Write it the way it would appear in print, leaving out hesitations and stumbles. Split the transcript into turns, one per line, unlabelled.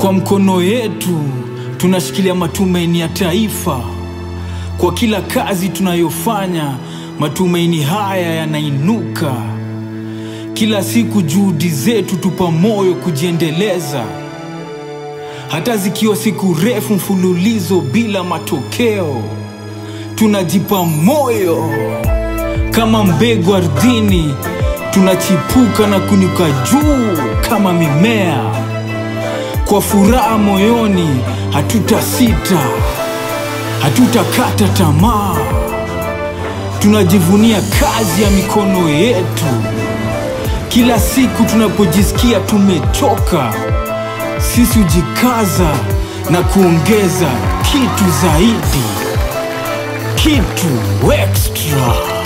Kwa mkono yetu tunashikilia matumaini ya taifa. Kwa kila kazi tunayofanya, matumaini haya yanainuka. Kila siku juhudi zetu tupa moyo kujiendeleza. Hata zikiwa siku refu mfululizo bila matokeo, tunajipa moyo. Kama mbegu ardhini, tunachipuka na kuinuka juu kama mimea. Kwa furaha moyoni, hatutasita, hatutakata tamaa. Tunajivunia kazi ya mikono yetu. Kila siku tunapojisikia tumechoka, sisi hujikaza na kuongeza kitu zaidi, kitu extra.